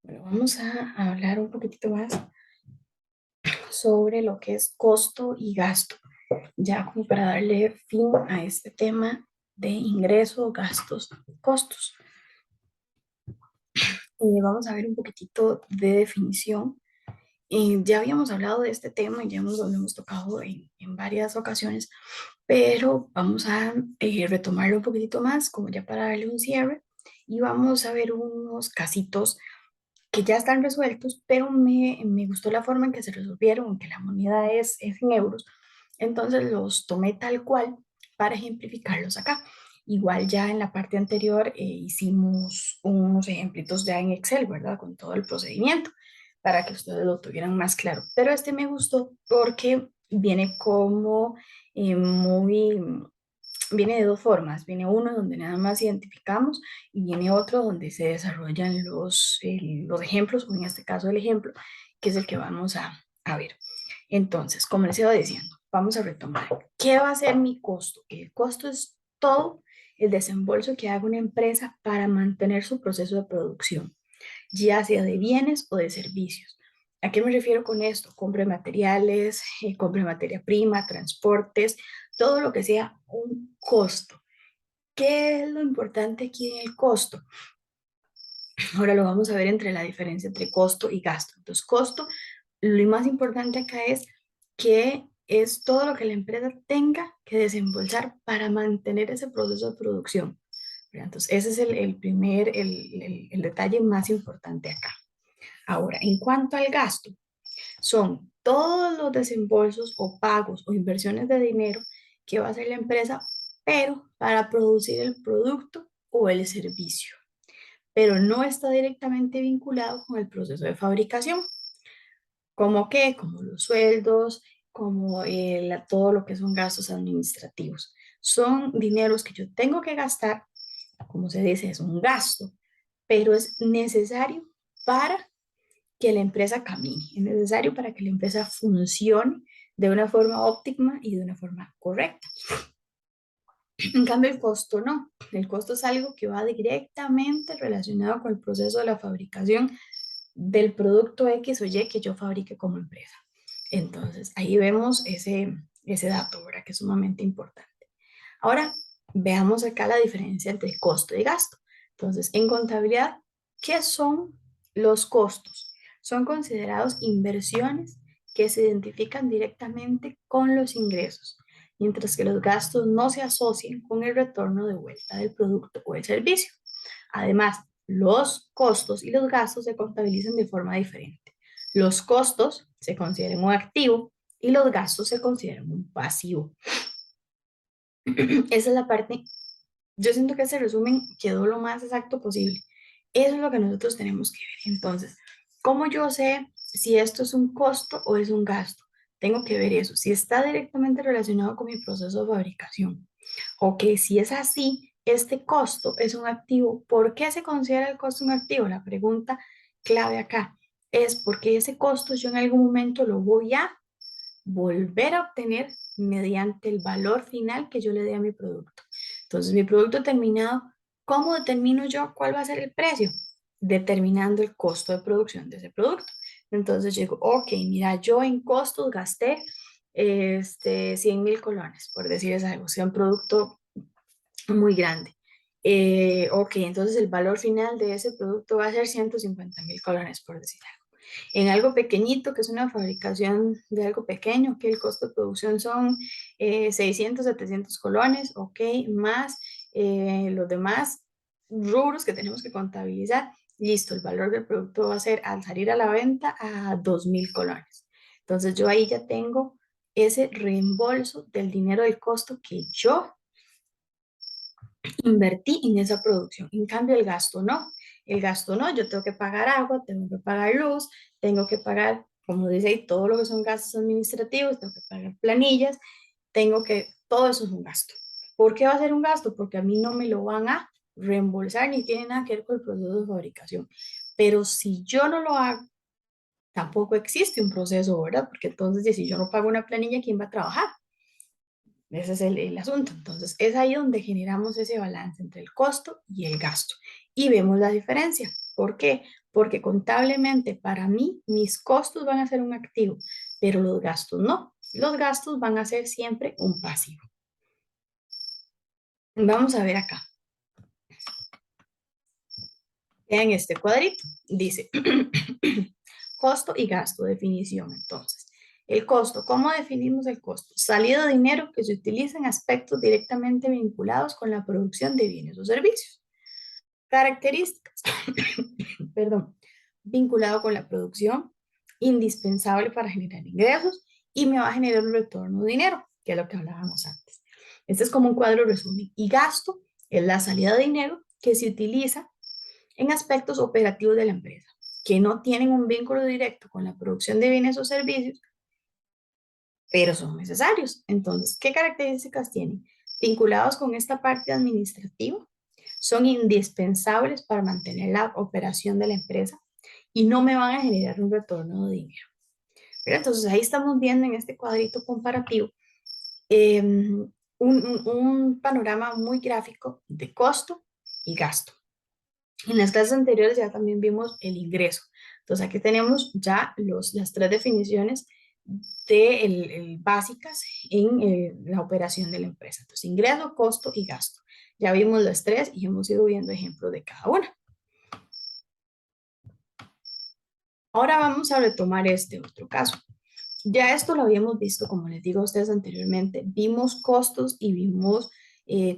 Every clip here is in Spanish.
Bueno, vamos a hablar un poquitito más sobre lo que es costo y gasto, ya como para darle fin a este tema de ingresos, gastos, costos. Vamos a ver un poquitito de definición. Ya habíamos hablado de este tema y ya lo hemos tocado en varias ocasiones, pero vamos a retomarlo un poquitito más, como ya para darle un cierre, y vamos a ver unos casitos que ya están resueltos, pero me gustó la forma en que se resolvieron, aunque la moneda es en euros. Entonces los tomé tal cual para ejemplificarlos acá. Igual ya en la parte anterior hicimos unos ejemplitos ya en Excel, ¿verdad? Con todo el procedimiento para que ustedes lo tuvieran más claro. Pero este me gustó porque viene como muy viene de dos formas. Viene uno donde nada más identificamos y viene otro donde se desarrollan los ejemplos, o en este caso el ejemplo, que es el que vamos a ver. Entonces, como les iba diciendo, vamos a retomar. ¿Qué va a ser mi costo? El costo es todo el desembolso que haga una empresa para mantener su proceso de producción, ya sea de bienes o de servicios. ¿A qué me refiero con esto? Compra de materiales, compra de materia prima, transportes, todo lo que sea un costo. ¿Qué es lo importante aquí en el costo? Ahora lo vamos a ver entre la diferencia entre costo y gasto. Entonces, costo, lo más importante acá es que es todo lo que la empresa tenga que desembolsar para mantener ese proceso de producción. ¿Verdad? Entonces, ese es el detalle más importante acá. Ahora, en cuanto al gasto, son todos los desembolsos o pagos o inversiones de dinero que va a hacer la empresa, pero para producir el producto o el servicio, pero no está directamente vinculado con el proceso de fabricación. ¿Cómo qué? Como los sueldos, como todo lo que son gastos administrativos. Son dineros que yo tengo que gastar, como se dice, es un gasto, pero es necesario para que la empresa camine, es necesario para que la empresa funcione de una forma óptima y de una forma correcta. En cambio, el costo no. El costo es algo que va directamente relacionado con el proceso de la fabricación del producto X o Y que yo fabrique como empresa. Entonces, ahí vemos ese dato, ¿verdad? Que es sumamente importante. Ahora, veamos acá la diferencia entre costo y gasto. Entonces, en contabilidad, ¿qué son los costos? Son considerados inversiones que se identifican directamente con los ingresos, mientras que los gastos no se asocian con el retorno de vuelta del producto o el servicio. Además, los costos y los gastos se contabilizan de forma diferente. Los costos se consideran un activo y los gastos se consideran un pasivo. Esa es la parte, yo siento que ese resumen quedó lo más exacto posible. Eso es lo que nosotros tenemos que ver. Entonces, ¿cómo yo sé si esto es un costo o es un gasto? Tengo que ver eso, si está directamente relacionado con mi proceso de fabricación. O que si es así, este costo es un activo. ¿Por qué se considera el costo un activo? La pregunta clave acá es porque ese costo yo en algún momento lo voy a volver a obtener mediante el valor final que yo le dé a mi producto. Entonces, mi producto terminado, ¿cómo determino yo cuál va a ser el precio? Determinando el costo de producción de ese producto. Entonces, yo digo, ok, mira, yo en costos gasté 100.000 colones, por decirles algo, sea un producto muy grande. Ok, entonces el valor final de ese producto va a ser 150.000 colones, por decir algo. En algo pequeñito, que es una fabricación de algo pequeño, que el costo de producción son 600, 700 colones, ok, más los demás rubros que tenemos que contabilizar. Listo, el valor del producto va a ser al salir a la venta a 2.000 colones. Entonces yo ahí ya tengo ese reembolso del dinero del costo que yo invertí en esa producción. En cambio, el gasto no. El gasto no, yo tengo que pagar agua, tengo que pagar luz, tengo que pagar, como dice ahí, todo lo que son gastos administrativos, tengo que pagar planillas, todo eso es un gasto. ¿Por qué va a ser un gasto? Porque a mí no me lo van a reembolsar ni tiene nada que ver con el proceso de fabricación. Pero si yo no lo hago, tampoco existe un proceso, ¿verdad? Porque entonces, si yo no pago una planilla, ¿quién va a trabajar? Ese es el asunto. Entonces, es ahí donde generamos ese balance entre el costo y el gasto. Y vemos la diferencia. ¿Por qué? Porque contablemente para mí mis costos van a ser un activo, pero los gastos no. Los gastos van a ser siempre un pasivo. Vamos a ver acá. En este cuadrito dice costo y gasto, definición. Entonces, el costo, ¿cómo definimos el costo? Salida de dinero que se utiliza en aspectos directamente vinculados con la producción de bienes o servicios. Características, perdón, vinculado con la producción, indispensable para generar ingresos y me va a generar un retorno de dinero, que es lo que hablábamos antes. Este es como un cuadro resumen. Y gasto es la salida de dinero que se utiliza en aspectos operativos de la empresa, que no tienen un vínculo directo con la producción de bienes o servicios, pero son necesarios. Entonces, ¿qué características tienen? Vinculados con esta parte administrativa, son indispensables para mantener la operación de la empresa y no me van a generar un retorno de dinero. Pero entonces ahí estamos viendo en este cuadrito comparativo un panorama muy gráfico de costo y gasto. En las clases anteriores ya también vimos el ingreso. Entonces aquí tenemos ya las tres definiciones básicas en la operación de la empresa. Entonces ingreso, costo y gasto. Ya vimos las tres y hemos ido viendo ejemplos de cada una. Ahora vamos a retomar este otro caso. Ya esto lo habíamos visto, como les digo a ustedes anteriormente, vimos costos y vimos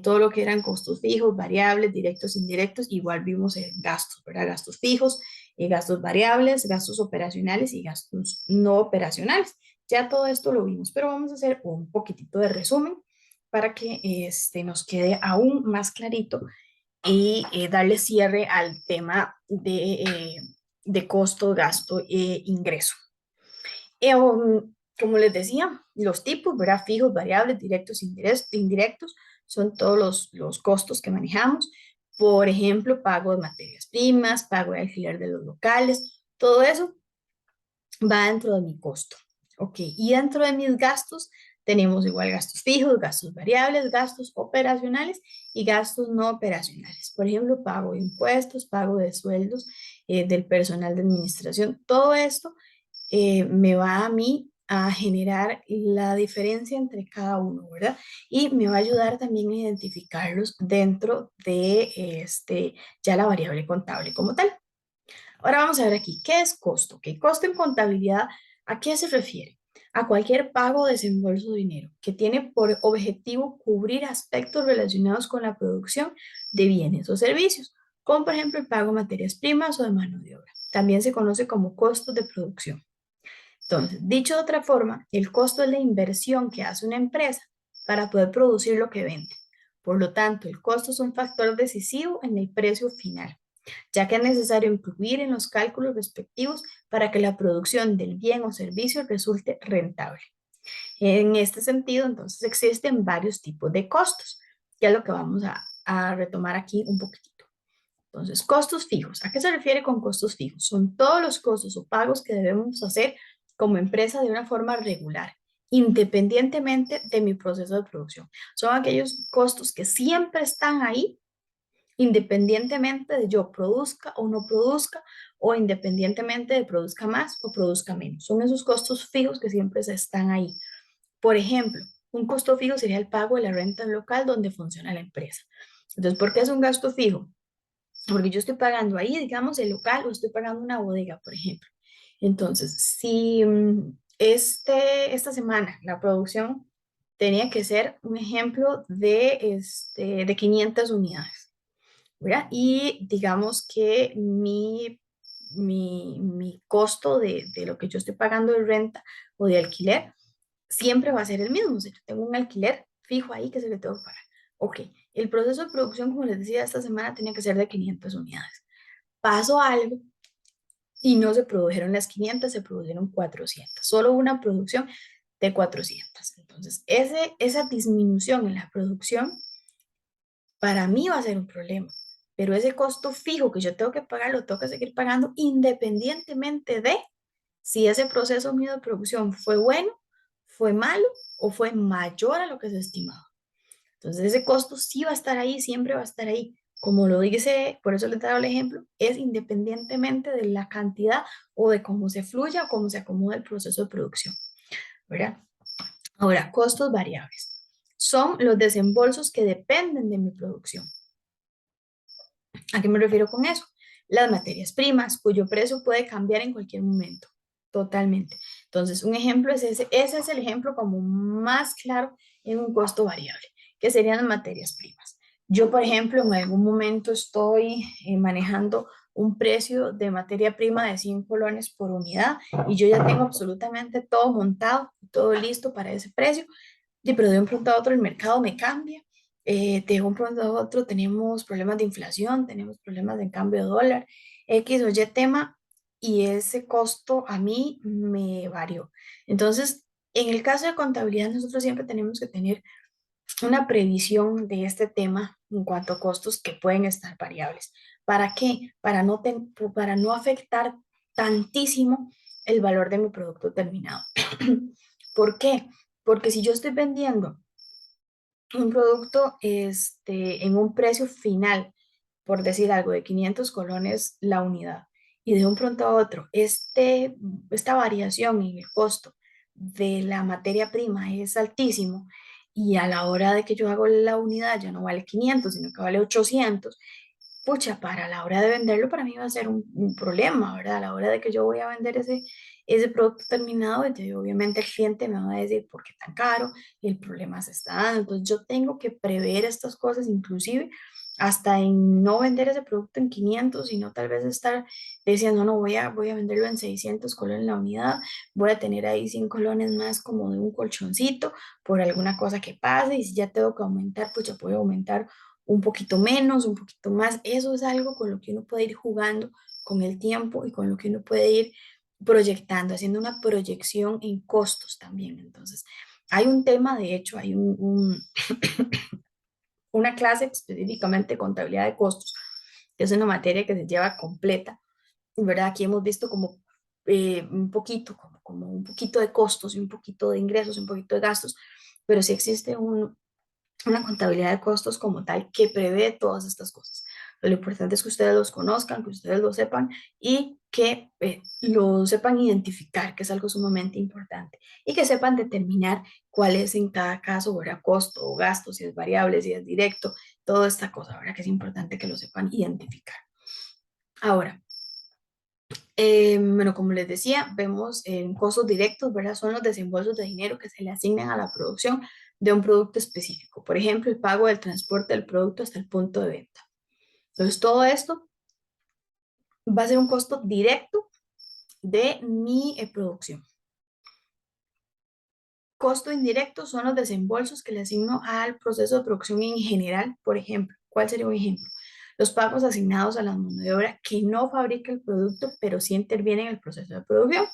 todo lo que eran costos fijos, variables, directos, indirectos, igual vimos gastos, ¿verdad? Gastos fijos, gastos variables, gastos operacionales y gastos no operacionales. Ya todo esto lo vimos, pero vamos a hacer un poquitito de resumen para que nos quede aún más clarito y darle cierre al tema de costo, gasto e ingreso. Como les decía, los tipos, ¿verdad? Fijos, variables, directos, indirectos, son todos los costos que manejamos. Por ejemplo, pago de materias primas, pago de alquiler de los locales, todo eso va dentro de mi costo. Ok, y dentro de mis gastos tenemos igual gastos fijos, gastos variables, gastos operacionales y gastos no operacionales. Por ejemplo, pago de impuestos, pago de sueldos del personal de administración. Todo esto me va a mí a generar la diferencia entre cada uno, ¿verdad? Y me va a ayudar también a identificarlos dentro de ya la variable contable como tal. Ahora vamos a ver aquí, ¿qué es costo? ¿Qué costo en contabilidad? ¿A qué se refiere? A cualquier pago o desembolso de dinero que tiene por objetivo cubrir aspectos relacionados con la producción de bienes o servicios, como por ejemplo el pago de materias primas o de mano de obra. También se conoce como costos de producción. Entonces, dicho de otra forma, el costo es la inversión que hace una empresa para poder producir lo que vende. Por lo tanto, el costo es un factor decisivo en el precio final, ya que es necesario incluir en los cálculos respectivos para que la producción del bien o servicio resulte rentable. En este sentido, entonces, existen varios tipos de costos, que es lo que vamos a retomar aquí un poquitito. Entonces, costos fijos. ¿A qué se refiere con costos fijos? Son todos los costos o pagos que debemos hacer como empresa de una forma regular, independientemente de mi proceso de producción. Son aquellos costos que siempre están ahí, independientemente de yo produzca o no produzca, o independientemente de produzca más o produzca menos. Son esos costos fijos que siempre se están ahí. Por ejemplo, un costo fijo sería el pago de la renta del local donde funciona la empresa. Entonces, ¿por qué es un gasto fijo? Porque yo estoy pagando ahí, digamos, el local o estoy pagando una bodega, por ejemplo. Entonces, si esta semana la producción tenía que ser un ejemplo de 500 unidades, ¿verdad? Y digamos que mi costo de lo que yo estoy pagando de renta o de alquiler siempre va a ser el mismo. O sea, yo tengo un alquiler fijo ahí que se le tengo que pagar. Ok, el proceso de producción, como les decía, esta semana tenía que ser de 500 unidades. Pasó algo y no se produjeron las 500, se produjeron 400. Solo una producción de 400. Entonces, esa disminución en la producción para mí va a ser un problema. Pero ese costo fijo que yo tengo que pagar, lo tengo que seguir pagando independientemente de si ese proceso mío de producción fue bueno, fue malo o fue mayor a lo que se estimaba. Entonces ese costo sí va a estar ahí, siempre va a estar ahí. como lo dice, por eso les he dado el ejemplo, es independientemente de la cantidad o de cómo se fluya o cómo se acomoda el proceso de producción, ¿verdad? Ahora, costos variables. Son los desembolsos que dependen de mi producción. ¿A qué me refiero con eso? Las materias primas, cuyo precio puede cambiar en cualquier momento, totalmente. Entonces, un ejemplo es ese es el ejemplo como más claro en un costo variable, que serían las materias primas. Yo, por ejemplo, en algún momento estoy manejando un precio de materia prima de 100 colones por unidad y yo ya tengo absolutamente todo montado, todo listo para ese precio. Sí, pero de un pronto a otro el mercado me cambia. De un pronto a otro tenemos problemas de inflación, tenemos problemas de cambio de dólar, X o Y tema, y ese costo a mí me varió. Entonces, en el caso de contabilidad, nosotros siempre tenemos que tener una previsión de este tema en cuanto a costos que pueden estar variables. ¿Para qué? Para no afectar tantísimo el valor de mi producto terminado. ¿Por qué? Porque si yo estoy vendiendo un producto en un precio final, por decir algo, de 500 colones la unidad, y de un pronto a otro, esta variación en el costo de la materia prima es altísimo, y a la hora de que yo hago la unidad ya no vale 500, sino que vale 800, pucha, para la hora de venderlo para mí va a ser un problema, ¿verdad? A la hora de que yo voy a vender ese producto terminado, entonces, obviamente el cliente me va a decir, ¿por qué tan caro? Y el problema se está dando. Entonces yo tengo que prever estas cosas, inclusive hasta en no vender ese producto en 500, sino tal vez estar diciendo, no, voy a venderlo en 600 colones la unidad, voy a tener ahí 100 colones más como de un colchoncito por alguna cosa que pase, y si ya tengo que aumentar, pues ya puedo aumentar un poquito menos, un poquito más. Eso es algo con lo que uno puede ir jugando con el tiempo y con lo que uno puede ir proyectando, haciendo una proyección en costos también. Entonces, hay un tema, de hecho, hay una clase específicamente de contabilidad de costos, que es una materia que se lleva completa, ¿verdad? Aquí hemos visto como un poquito, como un poquito de costos y un poquito de ingresos, un poquito de gastos, pero sí existe una contabilidad de costos como tal que prevé todas estas cosas. Lo importante es que ustedes los conozcan, que ustedes lo sepan y que lo sepan identificar, que es algo sumamente importante, y que sepan determinar cuál es en cada caso, ¿verdad? Costo o gasto, si es variable, si es directo, toda esta cosa, ¿verdad? Que es importante que lo sepan identificar. Ahora, bueno, como les decía, vemos en costos directos, ¿verdad? Son los desembolsos de dinero que se le asignan a la producción de un producto específico. Por ejemplo, el pago del transporte del producto hasta el punto de venta. Entonces, todo esto va a ser un costo directo de mi producción. Costo indirecto son los desembolsos que le asigno al proceso de producción en general. Por ejemplo, ¿cuál sería un ejemplo? Los pagos asignados a la mano de obra que no fabrica el producto, pero sí interviene en el proceso de producción.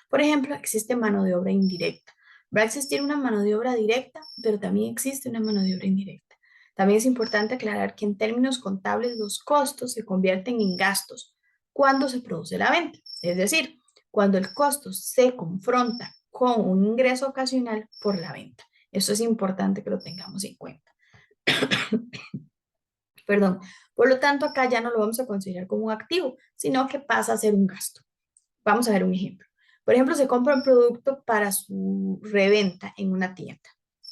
Por ejemplo, existe mano de obra indirecta. Va a existir una mano de obra directa, pero también existe una mano de obra indirecta. También es importante aclarar que en términos contables los costos se convierten en gastos cuando se produce la venta. Es decir, cuando el costo se confronta con un ingreso ocasional por la venta. Eso es importante que lo tengamos en cuenta. Perdón. Por lo tanto, acá ya no lo vamos a considerar como un activo, sino que pasa a ser un gasto. Vamos a ver un ejemplo. Por ejemplo, se compra un producto para su reventa en una tienda.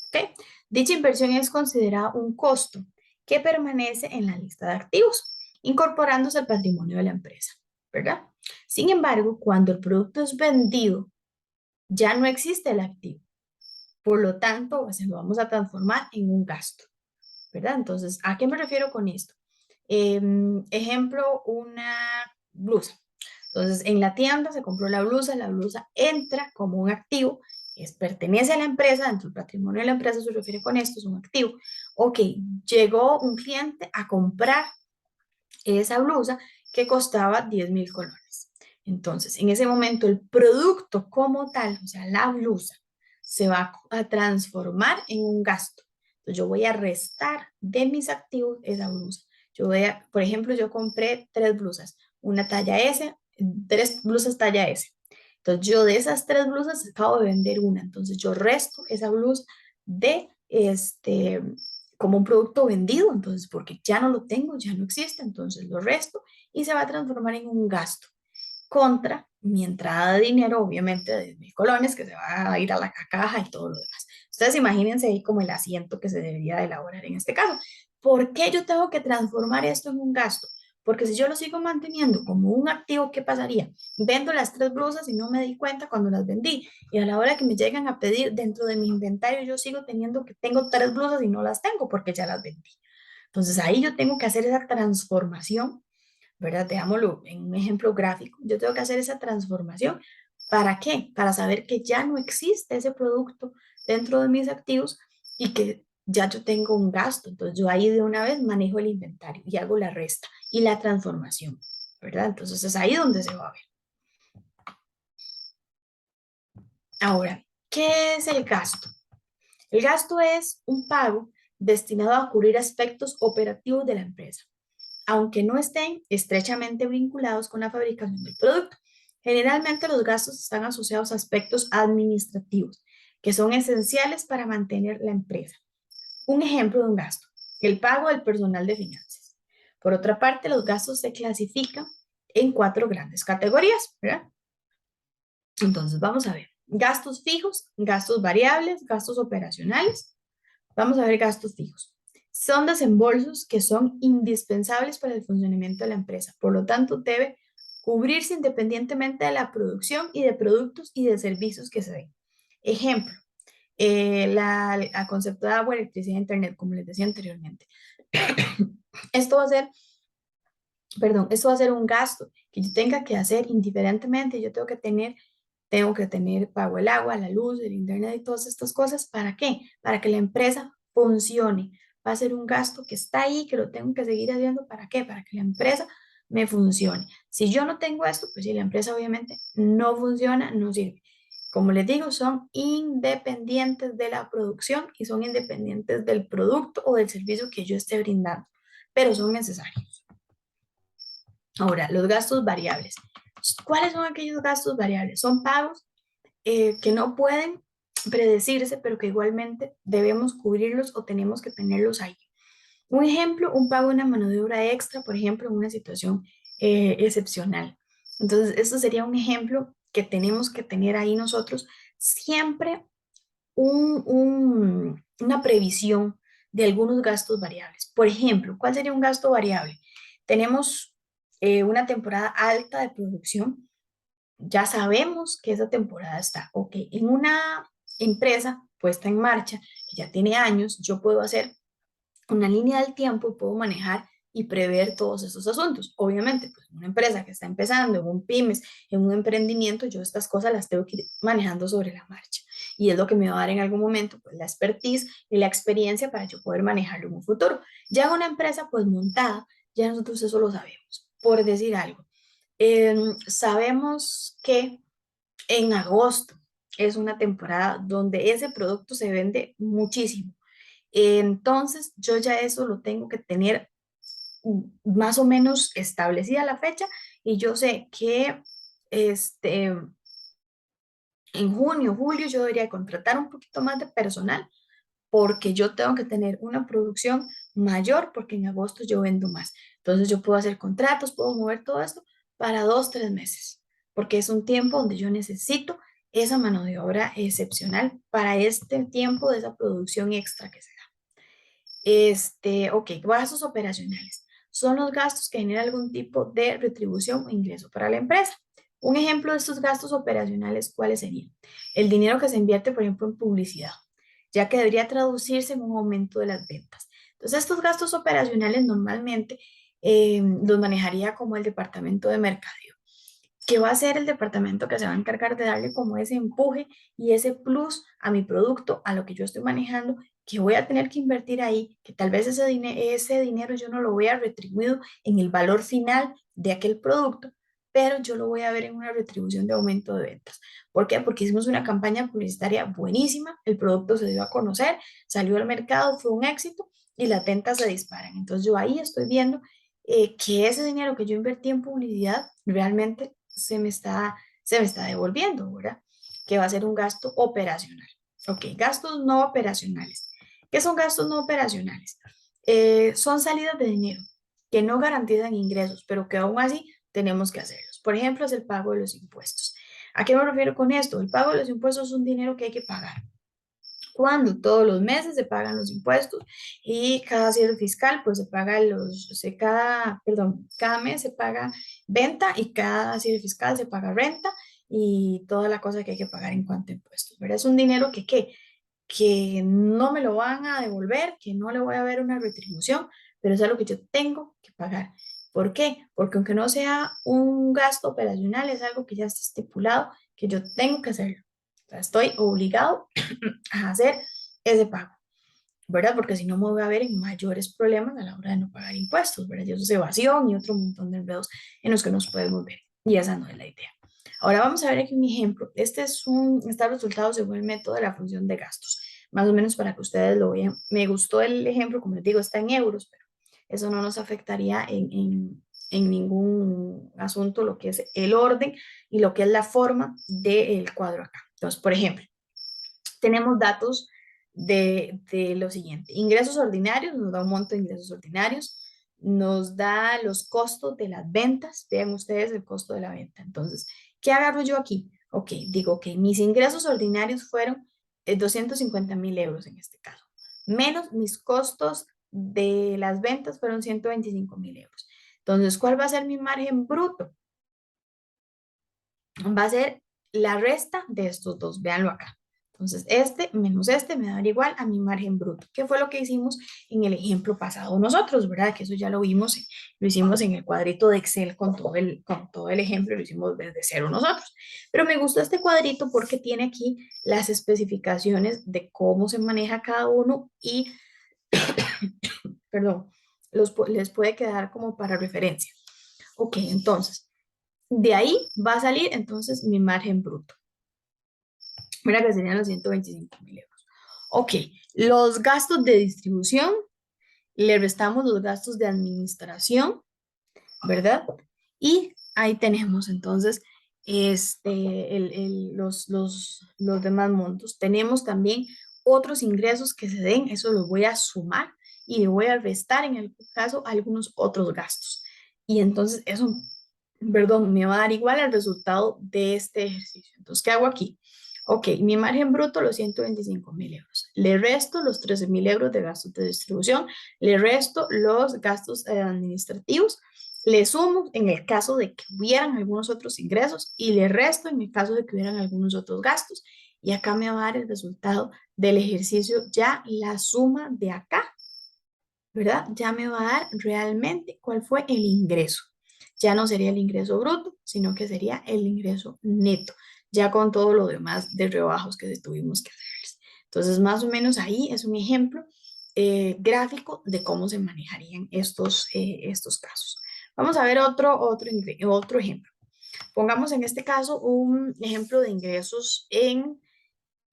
¿Ok? Dicha inversión es considerada un costo que permanece en la lista de activos, incorporándose al patrimonio de la empresa, ¿verdad? Sin embargo, cuando el producto es vendido, ya no existe el activo. Por lo tanto, se lo vamos a transformar en un gasto, ¿verdad? Entonces, ¿a qué me refiero con esto? Ejemplo, una blusa. Entonces, en la tienda se compró la blusa entra como un activo, pertenece a la empresa, dentro del patrimonio de la empresa se refiere con esto, es un activo. Ok, llegó un cliente a comprar esa blusa que costaba 10.000 colones. Entonces, en ese momento, el producto como tal, o sea, la blusa, se va a transformar en un gasto. Entonces, yo voy a restar de mis activos esa blusa. Por ejemplo, yo compré 3 blusas, una talla S, 3 blusas talla S. Entonces, yo de esas 3 blusas acabo de vender una. Entonces, yo resto esa blusa de como un producto vendido, entonces porque ya no lo tengo, ya no existe, entonces lo resto y se va a transformar en un gasto contra mi entrada de dinero, obviamente, de 1.000 colones, que se va a ir a la caja y todo lo demás. Ustedes imagínense ahí como el asiento que se debería de elaborar en este caso. ¿Por qué yo tengo que transformar esto en un gasto? Porque si yo lo sigo manteniendo como un activo, ¿qué pasaría? Vendo las 3 blusas y no me di cuenta cuando las vendí. Y a la hora que me llegan a pedir dentro de mi inventario, yo sigo teniendo que tengo 3 blusas y no las tengo porque ya las vendí. Entonces ahí yo tengo que hacer esa transformación, ¿verdad? Veámoslo en un ejemplo gráfico. Yo tengo que hacer esa transformación. ¿Para qué? Para saber que ya no existe ese producto dentro de mis activos y que ya yo tengo un gasto. Entonces yo ahí de una vez manejo el inventario y hago la resta y la transformación, ¿verdad? Entonces es ahí donde se va a ver. Ahora, ¿qué es el gasto? El gasto es un pago destinado a cubrir aspectos operativos de la empresa, aunque no estén estrechamente vinculados con la fabricación del producto. Generalmente los gastos están asociados a aspectos administrativos que son esenciales para mantener la empresa. Un ejemplo de un gasto, el pago del personal de finanzas. Por otra parte, los gastos se clasifican en 4 grandes categorías, ¿verdad? Entonces, vamos a ver. Gastos fijos, gastos variables, gastos operacionales. Vamos a ver gastos fijos. Son desembolsos que son indispensables para el funcionamiento de la empresa. Por lo tanto, debe cubrirse independientemente de la producción y de productos y de servicios que se den. Ejemplo, la concepto de agua, electricidad e internet, como les decía anteriormente. Esto va a ser, perdón, esto va a ser un gasto que yo tenga que hacer indiferentemente. Yo tengo que tener pago el agua, la luz, el internet y todas estas cosas. ¿Para qué? Para que la empresa funcione. Va a ser un gasto que está ahí, que lo tengo que seguir haciendo. ¿Para qué? Para que la empresa me funcione. Si yo no tengo esto, pues si la empresa obviamente no funciona, no sirve. Como les digo, son independientes de la producción y son independientes del producto o del servicio que yo esté brindando, pero son necesarios. Ahora, los gastos variables. ¿Cuáles son aquellos gastos variables? Son pagos que no pueden predecirse, pero que igualmente debemos cubrirlos o tenemos que tenerlos ahí. Un ejemplo, un pago de una mano de obra extra, por ejemplo, en una situación excepcional. Entonces, esto sería un ejemplo que tenemos que tener ahí nosotros siempre una previsión de algunos gastos variables. Por ejemplo, ¿cuál sería un gasto variable? Tenemos una temporada alta de producción, ya sabemos que esa temporada está, ok, en una empresa puesta en marcha, que ya tiene años, yo puedo hacer una línea del tiempo y puedo manejar y prever todos esos asuntos. Obviamente, pues una empresa que está empezando, en un pymes, en un emprendimiento, yo estas cosas las tengo que ir manejando sobre la marcha. Y es lo que me va a dar en algún momento, pues la expertise y la experiencia para yo poder manejarlo en un futuro. Ya una empresa pues montada, ya nosotros eso lo sabemos. Por decir algo, sabemos que en agosto es una temporada donde ese producto se vende muchísimo. Entonces, yo ya eso lo tengo que tener más o menos establecida la fecha y yo sé que en junio, julio yo debería contratar un poquito más de personal porque yo tengo que tener una producción mayor porque en agosto yo vendo más. Entonces yo puedo hacer contratos, puedo mover todo esto para 2, 3 meses, porque es un tiempo donde yo necesito esa mano de obra excepcional para este tiempo de esa producción extra que se da. Ok, gastos operacionales. Son los gastos que generan algún tipo de retribución o ingreso para la empresa. Un ejemplo de estos gastos operacionales, ¿cuáles serían? El dinero que se invierte, por ejemplo, en publicidad, ya que debería traducirse en un aumento de las ventas. Entonces, estos gastos operacionales normalmente los manejaría como el departamento de mercadeo, que va a ser el departamento que se va a encargar de darle como ese empuje y ese plus a mi producto, a lo que yo estoy manejando, que voy a tener que invertir ahí, que tal vez ese dinero yo no lo voy a retribuido en el valor final de aquel producto, pero yo lo voy a ver en una retribución de aumento de ventas. ¿Por qué? Porque hicimos una campaña publicitaria buenísima, el producto se dio a conocer, salió al mercado, fue un éxito y las ventas se disparan. Entonces yo ahí estoy viendo que ese dinero que yo invertí en publicidad realmente se me está devolviendo, ¿verdad? Que va a ser un gasto operacional. Ok, gastos no operacionales. ¿Qué son gastos no operacionales? Son salidas de dinero que no garantizan ingresos, pero que aún así tenemos que hacerlos. Por ejemplo, es el pago de los impuestos. ¿A qué me refiero con esto? El pago de los impuestos es un dinero que hay que pagar. Cuando todos los meses se pagan los impuestos y cada cierre fiscal, pues se paga cada mes se paga venta y cada cierre fiscal se paga renta y toda la cosa que hay que pagar en cuanto a impuestos, ¿verdad? Es un dinero que no me lo van a devolver, que no le voy a ver una retribución, pero es algo que yo tengo que pagar. ¿Por qué? Porque aunque no sea un gasto operacional, es algo que ya está estipulado, que yo tengo que hacerlo. O sea, estoy obligado a hacer ese pago, ¿verdad? Porque si no me voy a ver en mayores problemas a la hora de no pagar impuestos, ¿verdad? Y eso es evasión y otro montón de enredos en los que nos podemos ver. Y esa no es la idea. Ahora vamos a ver aquí un ejemplo. Este resultado según el método de la función de gastos. Más o menos para que ustedes lo vean. Me gustó el ejemplo, como les digo, está en euros, pero eso no nos afectaría en ningún asunto lo que es el orden y lo que es la forma del cuadro acá. Entonces, por ejemplo, tenemos datos de lo siguiente. Ingresos ordinarios, nos da un monto de ingresos ordinarios, nos da los costos de las ventas, vean ustedes el costo de la venta. Entonces, ¿qué agarro yo aquí? Ok, digo que mis ingresos ordinarios fueron 250.000 euros en este caso, menos mis costos de las ventas fueron 125.000 euros. Entonces, ¿cuál va a ser mi margen bruto? Va a ser la resta de estos dos, véanlo acá. Entonces, este menos este me va a dar igual a mi margen bruto, que fue lo que hicimos en el ejemplo pasado nosotros, ¿verdad? Que eso ya lo vimos, lo hicimos en el cuadrito de Excel con todo el ejemplo, lo hicimos desde cero nosotros. Pero me gustó este cuadrito porque tiene aquí las especificaciones de cómo se maneja cada uno y, perdón, les puede quedar como para referencia. Ok, entonces, de ahí va a salir entonces mi margen bruto. Mira que serían los 125.000 euros. Ok, los gastos de distribución, le restamos los gastos de administración, ¿verdad? Y ahí tenemos entonces los demás montos. Tenemos también otros ingresos que se den, eso los voy a sumar y le voy a restar en el caso algunos otros gastos. Y entonces eso, perdón, me va a dar igual el resultado de este ejercicio. Entonces, ¿qué hago aquí? Ok, mi margen bruto, los 125.000 euros. Le resto los 13.000 euros de gastos de distribución, le resto los gastos administrativos, le sumo en el caso de que hubieran algunos otros ingresos y le resto en el caso de que hubieran algunos otros gastos. Y acá me va a dar el resultado del ejercicio, ya la suma de acá, ¿verdad? Ya me va a dar realmente cuál fue el ingreso. Ya no sería el ingreso bruto, sino que sería el ingreso neto, ya con todo lo demás de rebajos que tuvimos que hacer. Entonces, más o menos ahí es un ejemplo gráfico de cómo se manejarían estos casos. Vamos a ver otro ejemplo. Pongamos en este caso un ejemplo de ingresos en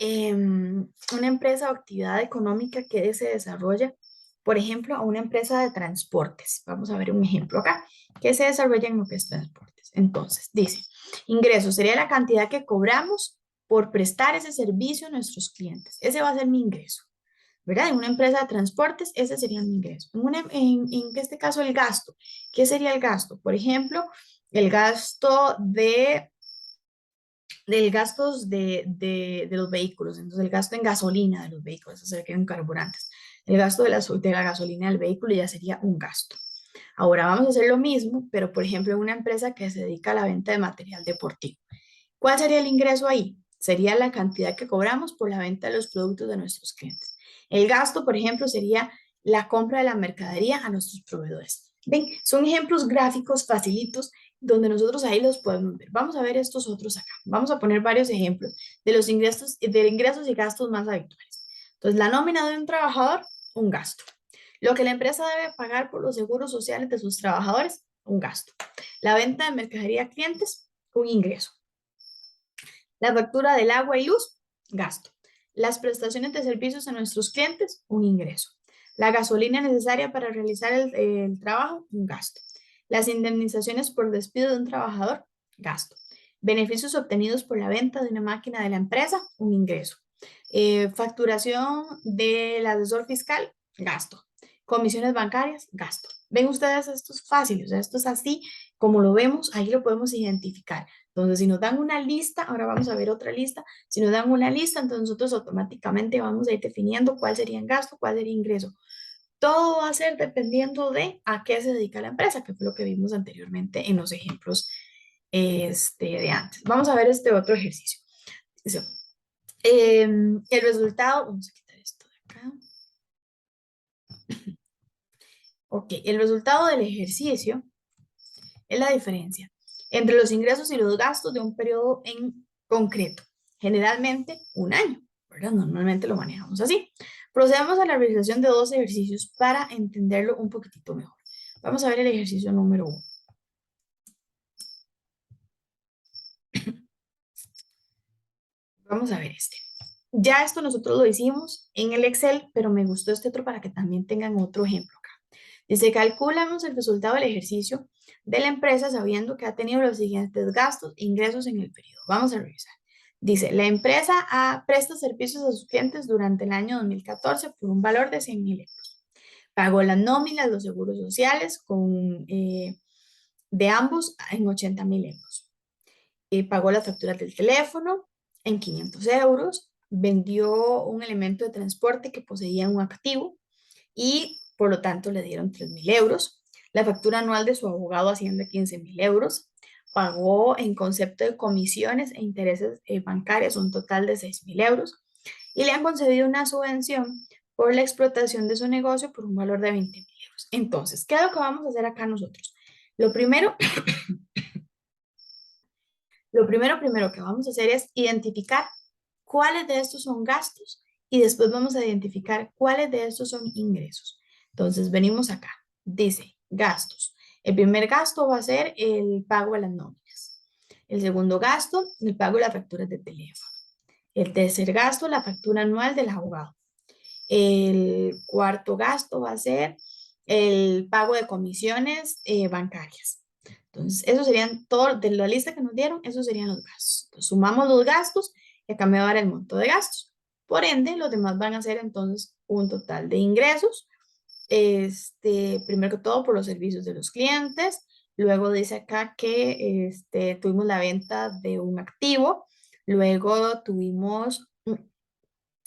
una empresa o actividad económica que se desarrolla, por ejemplo, a una empresa de transportes. Vamos a ver un ejemplo acá, que se desarrolla en lo que es transportes. Entonces, dice, ingreso sería la cantidad que cobramos por prestar ese servicio a nuestros clientes. Ese va a ser mi ingreso, ¿verdad? En una empresa de transportes, ese sería mi ingreso. En este caso, el gasto. ¿Qué sería el gasto? Por ejemplo, el gasto del gastos de los vehículos, entonces el gasto en gasolina de los vehículos, eso sería en carburantes. El gasto de la gasolina del vehículo ya sería un gasto. Ahora vamos a hacer lo mismo, pero por ejemplo en una empresa que se dedica a la venta de material deportivo. ¿Cuál sería el ingreso ahí? Sería la cantidad que cobramos por la venta de los productos de nuestros clientes. El gasto, por ejemplo, sería la compra de la mercadería a nuestros proveedores. Ven, son ejemplos gráficos facilitos donde nosotros ahí los podemos ver. Vamos a ver estos otros acá. Vamos a poner varios ejemplos de ingresos y gastos más habituales. Entonces, la nómina de un trabajador, un gasto. Lo que la empresa debe pagar por los seguros sociales de sus trabajadores, un gasto. La venta de mercadería a clientes, un ingreso. La factura del agua y luz, gasto. Las prestaciones de servicios a nuestros clientes, un ingreso. La gasolina necesaria para realizar el trabajo, un gasto. Las indemnizaciones por despido de un trabajador, gasto. Beneficios obtenidos por la venta de una máquina de la empresa, un ingreso. Facturación del asesor fiscal, gasto. Comisiones bancarias, gasto. ¿Ven ustedes? Esto es fácil, o sea, esto es así como lo vemos, ahí lo podemos identificar. Entonces, si nos dan una lista, ahora vamos a ver otra lista, si nos dan una lista, entonces nosotros automáticamente vamos a ir definiendo cuál sería el gasto, cuál sería ingreso. Todo va a ser dependiendo de a qué se dedica la empresa, que fue lo que vimos anteriormente en los ejemplos de antes. Vamos a ver este otro ejercicio. Dice, el resultado, vamos a quitar esto de acá. Ok, el resultado del ejercicio es la diferencia entre los ingresos y los gastos de un periodo en concreto, generalmente un año, ¿verdad? Normalmente lo manejamos así. Procedamos a la realización de dos ejercicios para entenderlo un poquitito mejor. Vamos a ver el ejercicio número uno. Vamos a ver este. Ya esto nosotros lo hicimos en el Excel, pero me gustó este otro para que también tengan otro ejemplo acá. Dice, calculamos el resultado del ejercicio de la empresa sabiendo que ha tenido los siguientes gastos e ingresos en el periodo. Vamos a revisar. Dice, la empresa presta servicios a sus clientes durante el año 2014 por un valor de 100.000 euros. Pagó las nóminas, los seguros sociales de ambos en 80.000 euros. Pagó las facturas del teléfono en 500 euros. Vendió un elemento de transporte que poseía un activo y por lo tanto le dieron 3.000 euros. La factura anual de su abogado asciende a 15.000 euros. Pagó en concepto de comisiones e intereses bancarios un total de 6.000 euros y le han concedido una subvención por la explotación de su negocio por un valor de 20.000 euros. Entonces, ¿qué es lo que vamos a hacer acá nosotros? Lo primero, lo primero que vamos a hacer es identificar cuáles de estos son gastos y después vamos a identificar cuáles de estos son ingresos. Entonces, venimos acá. Dice gastos. El primer gasto va a ser el pago de las nóminas. El segundo gasto, el pago de las facturas de teléfono. El tercer gasto, la factura anual del abogado. El cuarto gasto va a ser el pago de comisiones bancarias. Entonces, esos serían todos, de la lista que nos dieron, esos serían los gastos. Entonces, sumamos los gastos y acá me va a dar el monto de gastos. Por ende, los demás van a ser entonces un total de ingresos. Primero que todo por los servicios de los clientes. Luego dice acá que tuvimos la venta de un activo. Luego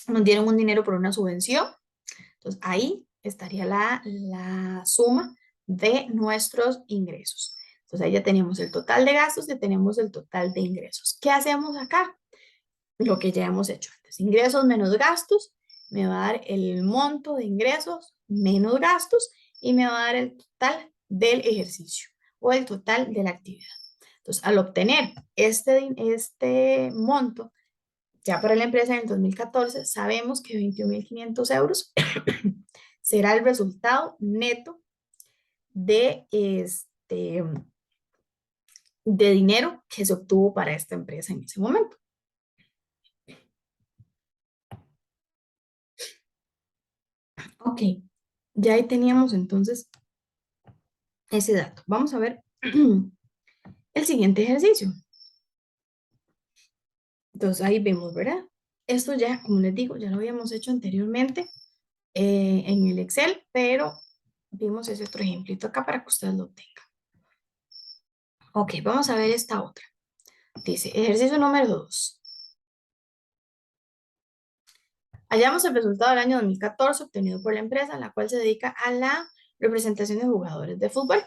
nos dieron un dinero por una subvención. Entonces, ahí estaría la suma de nuestros ingresos. Entonces, ahí ya tenemos el total de gastos y tenemos el total de ingresos. ¿Qué hacemos acá? Lo que ya hemos hecho antes. Ingresos menos gastos, me va a dar el monto de ingresos menos gastos y me va a dar el total del ejercicio o el total de la actividad. Entonces, al obtener este monto, ya para la empresa en el 2014, sabemos que 21.500 euros será el resultado neto de de dinero que se obtuvo para esta empresa en ese momento. Ok, ya ahí teníamos entonces ese dato. Vamos a ver el siguiente ejercicio. Entonces ahí vemos, ¿verdad? Esto ya, como les digo, ya lo habíamos hecho anteriormente en el Excel, pero vimos ese otro ejemplito acá para que ustedes lo tengan. Ok, vamos a ver esta otra. Dice, ejercicio número 2. Hallamos el resultado del año 2014 obtenido por la empresa, la cual se dedica a la representación de jugadores de fútbol.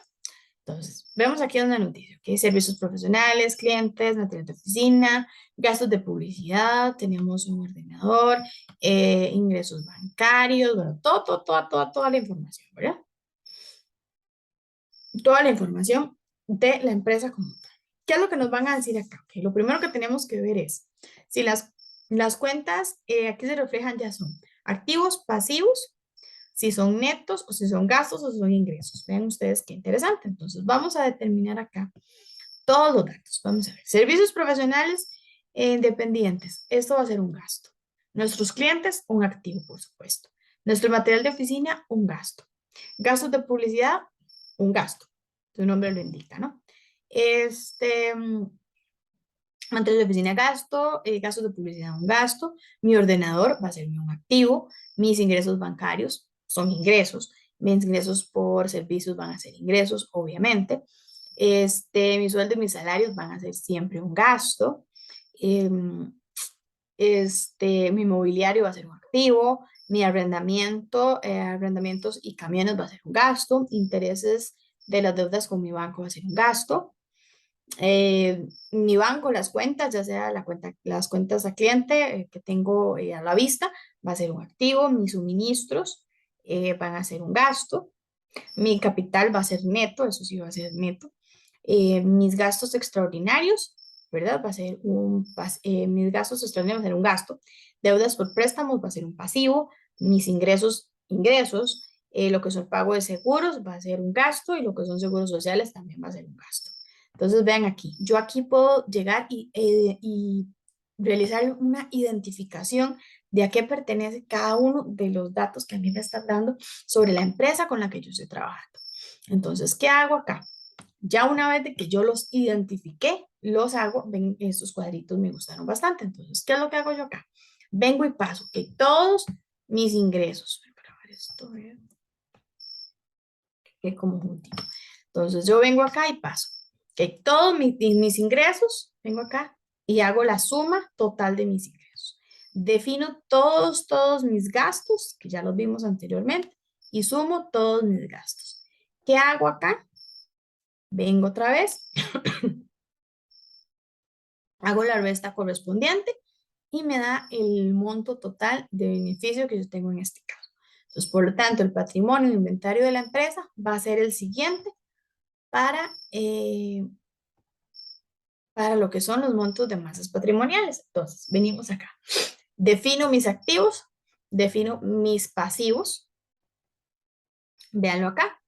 Entonces, vemos aquí una noticia, que servicios profesionales, clientes, material de oficina, gastos de publicidad, tenemos un ordenador, ingresos bancarios, bueno, toda la información, ¿verdad? Toda la información de la empresa como tal. ¿Qué es lo que nos van a decir acá? Okay, lo primero que tenemos que ver es si las cuentas aquí se reflejan ya son activos, pasivos, si son netos o si son gastos o si son ingresos. Vean ustedes qué interesante. Entonces vamos a determinar acá todos los datos. Vamos a ver. Servicios profesionales independientes. Esto va a ser un gasto. Nuestros clientes, un activo, por supuesto. Nuestro material de oficina, un gasto. Gastos de publicidad, un gasto. Su nombre lo indica, ¿no? Mantener la oficina gasto, gastos de publicidad un gasto, mi ordenador va a ser un activo, mis ingresos bancarios son ingresos, mis ingresos por servicios van a ser ingresos, obviamente. Mi sueldo y mis salarios van a ser siempre un gasto. Em, mi mobiliario va a ser un activo, mi arrendamiento, arrendamientos y camiones va a ser un gasto, intereses de las deudas con mi banco va a ser un gasto. Mi banco, las cuentas, ya sea las cuentas a cliente que tengo a la vista, va a ser un activo, mis suministros van a ser un gasto, mi capital va a ser neto, eso sí va a ser neto. Mis gastos extraordinarios, ¿verdad? Mis gastos extraordinarios va a ser un gasto. Deudas por préstamos va a ser un pasivo. Mis ingresos. Lo que son pago de seguros va a ser un gasto y lo que son seguros sociales también va a ser un gasto. Entonces, vean aquí, yo aquí puedo llegar y realizar una identificación de a qué pertenece cada uno de los datos que a mí me están dando sobre la empresa con la que yo estoy trabajando. Entonces, ¿qué hago acá? Ya una vez de que yo los identifiqué, los hago, ven, estos cuadritos me gustaron bastante. Entonces, ¿qué es lo que hago yo acá? Vengo y paso que todos mis ingresos, para ver esto, que como juntito. Entonces, yo vengo acá y paso que todos mis ingresos, vengo acá y hago la suma total de mis ingresos. Defino todos mis gastos, que ya los vimos anteriormente, y sumo todos mis gastos. ¿Qué hago acá? Vengo otra vez, hago la resta correspondiente y me da el monto total de beneficio que yo tengo en este caso. Entonces, por lo tanto, el patrimonio, el inventario de la empresa va a ser el siguiente para, para lo que son los montos de masas patrimoniales. Entonces, venimos acá. Defino mis activos, defino mis pasivos. Véanlo acá.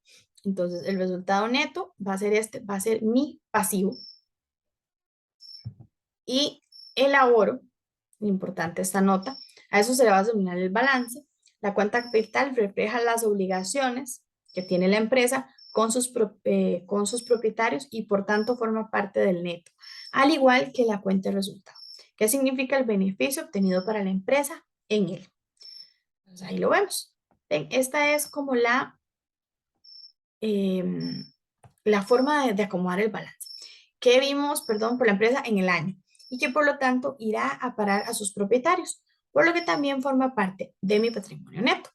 Entonces, el resultado neto va a ser este, va a ser mi pasivo. Y elaboro, importante esta nota, a eso se le va a denominar el balance. La cuenta capital refleja las obligaciones que tiene la empresa con sus propietarios y por tanto forma parte del neto, al igual que la cuenta de resultado. ¿Qué significa el beneficio obtenido para la empresa en él? Pues ahí lo vemos. Ven, esta es como eh, la forma de acomodar el balance. ¿Qué vimos, perdón, por la empresa en el año? Y que por lo tanto irá a parar a sus propietarios, por lo que también forma parte de mi patrimonio neto.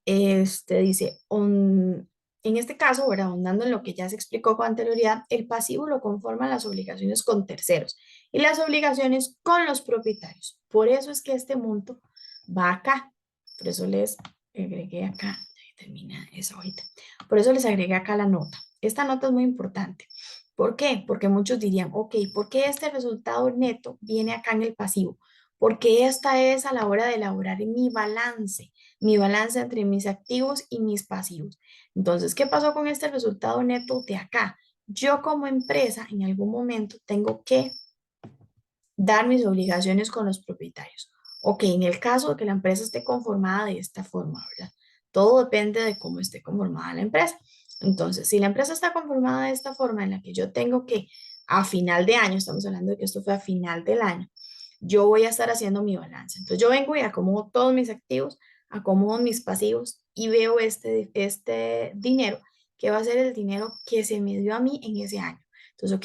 Dice, en este caso, ¿verdad? Ahondando en lo que ya se explicó con anterioridad, el pasivo lo conforman las obligaciones con terceros y las obligaciones con los propietarios. Por eso es que este monto va acá. Por eso les agregué acá, ahí termina esa hojita. Por eso les agregué acá la nota. Esta nota es muy importante. ¿Por qué? Porque muchos dirían, ok, ¿por qué este resultado neto viene acá en el pasivo? Porque esta es a la hora de elaborar mi balance entre mis activos y mis pasivos. Entonces, ¿qué pasó con este resultado neto de acá? Yo como empresa en algún momento tengo que dar mis obligaciones con los propietarios. Ok, en el caso de que la empresa esté conformada de esta forma, ¿verdad? Todo depende de cómo esté conformada la empresa. Entonces, si la empresa está conformada de esta forma en la que yo tengo que, a final de año, estamos hablando de que esto fue a final del año, yo voy a estar haciendo mi balance. Entonces, yo vengo y acomodo todos mis activos, acomodo mis pasivos y veo este dinero que va a ser el dinero que se me dio a mí en ese año. Entonces,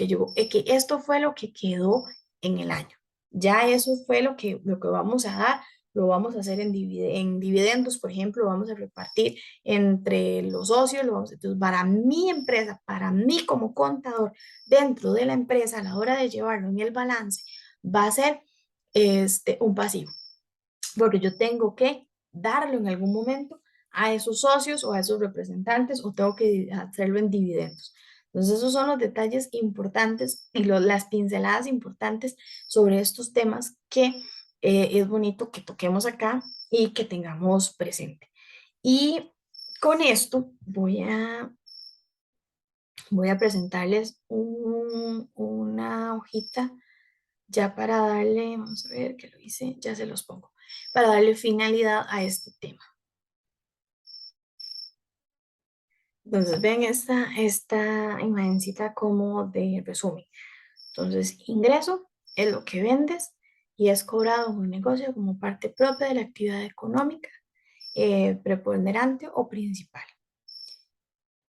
que esto fue lo que quedó en el año. Ya eso fue lo que vamos a dar, lo vamos a hacer en dividendos, por ejemplo, lo vamos a repartir entre los socios, entonces para mi empresa, para mí como contador, dentro de la empresa, a la hora de llevarlo en el balance, va a ser un pasivo, porque yo tengo que darlo en algún momento a esos socios o a esos representantes o tengo que hacerlo en dividendos. Entonces, esos son los detalles importantes y las pinceladas importantes sobre estos temas que es bonito que toquemos acá y que tengamos presente. Y con esto voy a presentarles una hojita ya para darle, vamos a ver que lo hice, ya se los pongo, para darle finalidad a este tema. Entonces, ven esta imagencita como de resumen. Entonces, ingreso es lo que vendes y es cobrado en un negocio como parte propia de la actividad económica, preponderante o principal.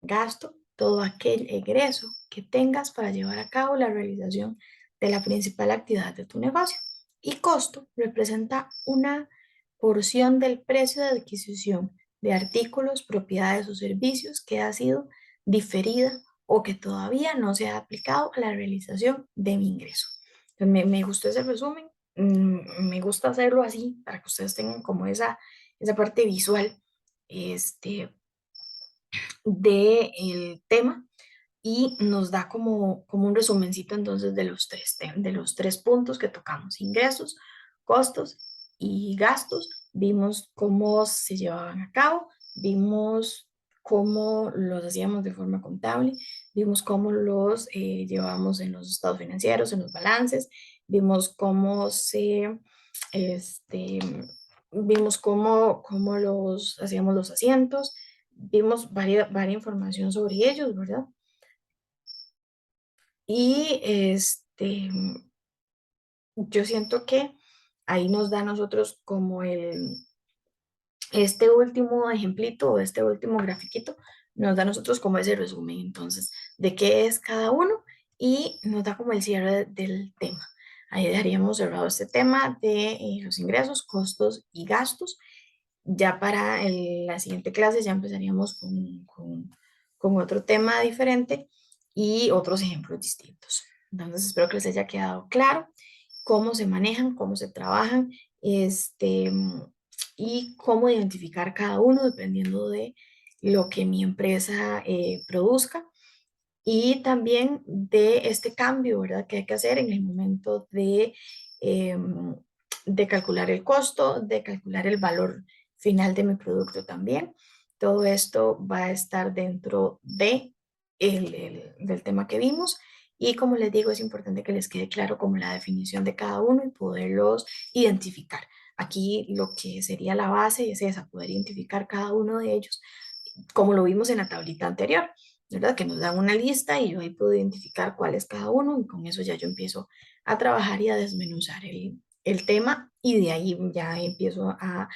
Gasto, todo aquel egreso que tengas para llevar a cabo la realización de la principal actividad de tu negocio. Y costo representa una porción del precio de adquisición de artículos, propiedades o servicios que ha sido diferida o que todavía no se ha aplicado a la realización de mi ingreso. Entonces, me gustó ese resumen, me gusta hacerlo así para que ustedes tengan como esa parte visual del tema y nos da como un resumencito entonces de los tres puntos que tocamos: ingresos, costos y gastos. Vimos cómo se llevaban a cabo, vimos cómo los hacíamos de forma contable, vimos cómo los llevamos en los estados financieros, en los balances, vimos cómo este, vimos cómo los hacíamos los asientos, vimos varia información sobre ellos, ¿verdad? Y yo siento que ahí nos da a nosotros como este último ejemplito o este último grafiquito, nos da a nosotros como ese resumen entonces de qué es cada uno y nos da como el cierre del tema. Ahí dejaríamos cerrado este tema de los ingresos, costos y gastos. Ya para la siguiente clase ya empezaríamos con otro tema diferente y otros ejemplos distintos. Entonces espero que les haya quedado claro cómo se manejan, cómo se trabajan, y cómo identificar cada uno dependiendo de lo que mi empresa produzca y también de este cambio, ¿verdad? Que hay que hacer en el momento de calcular el costo, de calcular el valor final de mi producto también. Todo esto va a estar dentro del tema que vimos y como les digo, es importante que les quede claro como la definición de cada uno y poderlos identificar. Aquí lo que sería la base es esa, poder identificar cada uno de ellos, como lo vimos en la tablita anterior, ¿verdad? Que nos dan una lista y yo ahí puedo identificar cuál es cada uno y con eso ya yo empiezo a trabajar y a desmenuzar el tema y de ahí ya empiezo a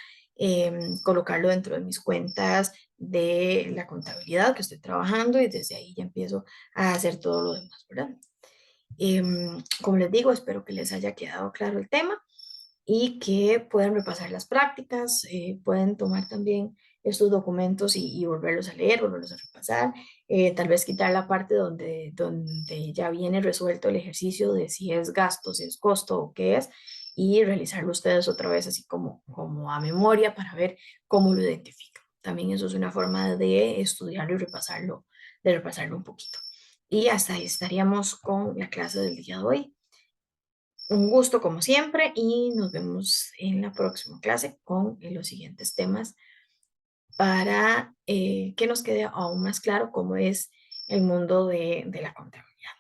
colocarlo dentro de mis cuentas de la contabilidad que estoy trabajando y desde ahí ya empiezo a hacer todo lo demás, ¿verdad? Como les digo, espero que les haya quedado claro el tema y que puedan repasar las prácticas, pueden tomar también estos documentos y volverlos a leer, volverlos a repasar, tal vez quitar la parte donde ya viene resuelto el ejercicio de si es gasto, si es costo o qué es, y realizarlo ustedes otra vez así como a memoria para ver cómo lo identifican. También eso es una forma de estudiarlo y repasarlo un poquito. Y hasta ahí estaríamos con la clase del día de hoy. Un gusto como siempre y nos vemos en la próxima clase con los siguientes temas para que nos quede aún más claro cómo es el mundo de la contabilidad.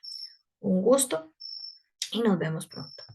Un gusto y nos vemos pronto.